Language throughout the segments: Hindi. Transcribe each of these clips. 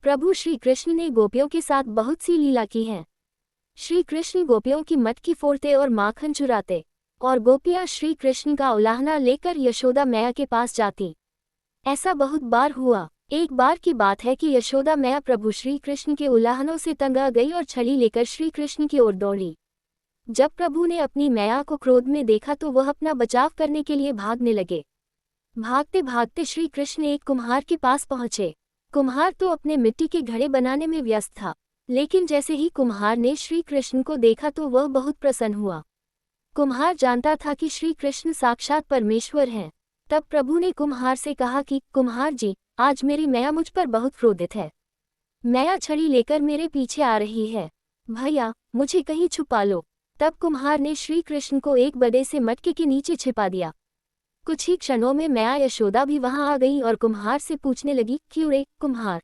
प्रभु श्री कृष्ण ने गोपियों के साथ बहुत सी लीला की है। श्री कृष्ण गोपियों की मटकी फोड़ते और माखन चुराते, और गोपियां श्री कृष्ण का उलाहना लेकर यशोदा मैया के पास जाती। ऐसा बहुत बार हुआ। एक बार की बात है कि यशोदा मैया प्रभु श्री कृष्ण के उलाहनों से तंग आ गई और छड़ी लेकर श्री कृष्ण की ओर दौड़ी। जब प्रभु ने अपनी मैया को क्रोध में देखा तो वह अपना बचाव करने के लिए भागने लगे। भागते भागते श्री कृष्ण एक कुम्हार के पास पहुंचे। कुम्हार तो अपने मिट्टी के घड़े बनाने में व्यस्त था, लेकिन जैसे ही कुम्हार ने श्री कृष्ण को देखा तो वह बहुत प्रसन्न हुआ। कुम्हार जानता था कि श्री कृष्ण साक्षात परमेश्वर हैं। तब प्रभु ने कुम्हार से कहा कि कुम्हार जी, आज मेरी मैया मुझ पर बहुत क्रोधित है। मैया छड़ी लेकर मेरे पीछे आ रही है। भैया, मुझे कहीं छुपा लो। तब कुम्हार ने श्री कृष्ण को एक बड़े से मटके के नीचे छिपा दिया। कुछ ही क्षणों में मैया यशोदा भी वहां आ गई और कुम्हार से पूछने लगी, क्यों रे कुम्हार,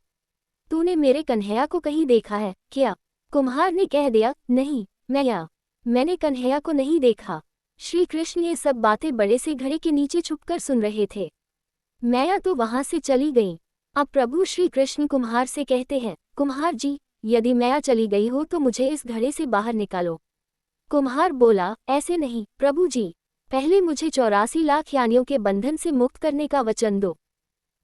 तूने मेरे कन्हैया को कहीं देखा है क्या? कुम्हार ने कह दिया, नहीं मैया, मैंने कन्हैया को नहीं देखा। श्री कृष्ण ये सब बातें बड़े से घड़े के नीचे छुपकर सुन रहे थे। मैया तो वहां से चली गई। अब प्रभु श्री कृष्ण कुम्हार से कहते हैं, कुम्हार जी, यदि मैया चली गई हो तो मुझे इस घड़े से बाहर निकालो। कुम्हार बोला, ऐसे नहीं प्रभु जी, पहले मुझे 84 लाख यानियों के बंधन से मुक्त करने का वचन दो।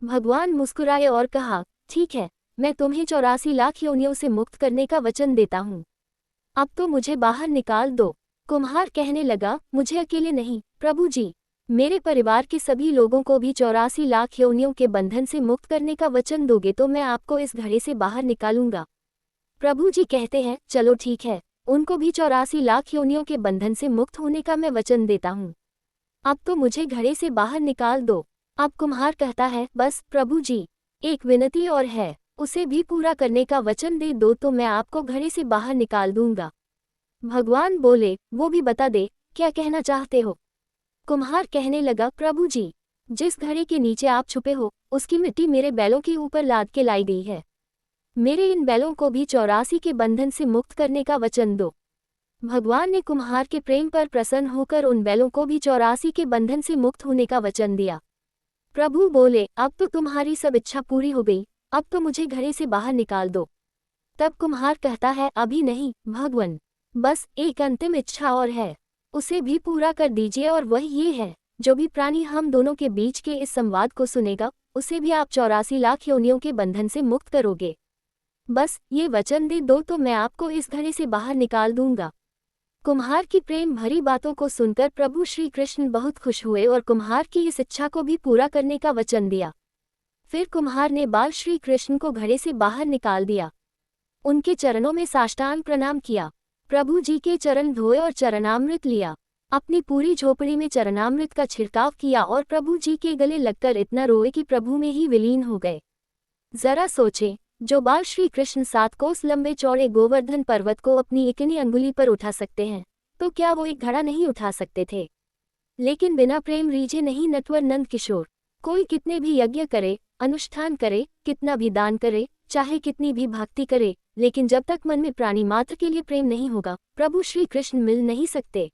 भगवान मुस्कुराए और कहा, ठीक है, मैं तुम्हें 84 लाख योनियों से मुक्त करने का वचन देता हूँ। अब तो मुझे बाहर निकाल दो। कुम्हार कहने लगा, मुझे अकेले नहीं प्रभु जी, मेरे परिवार के सभी लोगों को भी 84 लाख योनियों के बंधन से मुक्त करने का वचन दोगे तो मैं आपको इस घड़े से बाहर निकालूंगा। प्रभु जी कहते हैं, चलो ठीक है, उनको भी 84 लाख योनियों के बंधन से मुक्त होने का मैं वचन देता हूँ। अब तो मुझे घड़े से बाहर निकाल दो। अब कुम्हार कहता है, बस प्रभु जी, एक विनती और है, उसे भी पूरा करने का वचन दे दो तो मैं आपको घड़े से बाहर निकाल दूंगा। भगवान बोले, वो भी बता दे, क्या कहना चाहते हो? कुम्हार कहने लगा, प्रभु जी, जिस घड़े के नीचे आप छुपे हो उसकी मिट्टी मेरे बैलों के ऊपर लाद के लाई गई है। मेरे इन बैलों को भी 84 के बंधन से मुक्त करने का वचन दो। भगवान ने कुम्हार के प्रेम पर प्रसन्न होकर उन बैलों को भी 84 के बंधन से मुक्त होने का वचन दिया। प्रभु बोले, अब तो तुम्हारी सब इच्छा पूरी हो गई, अब तो मुझे घड़े से बाहर निकाल दो। तब कुम्हार कहता है, अभी नहीं भगवान, बस एक अंतिम इच्छा और है, उसे भी पूरा कर दीजिए, और वह ये है, जो भी प्राणी हम दोनों के बीच के इस संवाद को सुनेगा उसे भी आप 84 लाख योनियों के बंधन से मुक्त करोगे। बस ये वचन दे दो तो मैं आपको इस घड़े से बाहर निकाल दूंगा। कुम्हार की प्रेम भरी बातों को सुनकर प्रभु श्री कृष्ण बहुत खुश हुए और कुम्हार की इस इच्छा को भी पूरा करने का वचन दिया। फिर कुम्हार ने बाल श्री कृष्ण को घड़े से बाहर निकाल दिया। उनके चरणों में साष्टांग प्रणाम किया। प्रभु जी के चरण धोए और चरणामृत लिया। अपनी पूरी झोपड़ी में चरणामृत का छिड़काव किया और प्रभु जी के गले लगकर इतना रोए कि प्रभु में ही विलीन हो गए। जरा सोचें, जो बाल श्री कृष्ण 7 कोस लंबे चौड़े गोवर्धन पर्वत को अपनी इकनी अंगुली पर उठा सकते हैं, तो क्या वो एक घड़ा नहीं उठा सकते थे? लेकिन बिना प्रेम रीझे नहीं नटवर नंद किशोर। कोई कितने भी यज्ञ करे, अनुष्ठान करे, कितना भी दान करे, चाहे कितनी भी भक्ति करे, लेकिन जब तक मन में प्राणी मात्र के लिए प्रेम नहीं होगा, प्रभु श्री कृष्ण मिल नहीं सकते।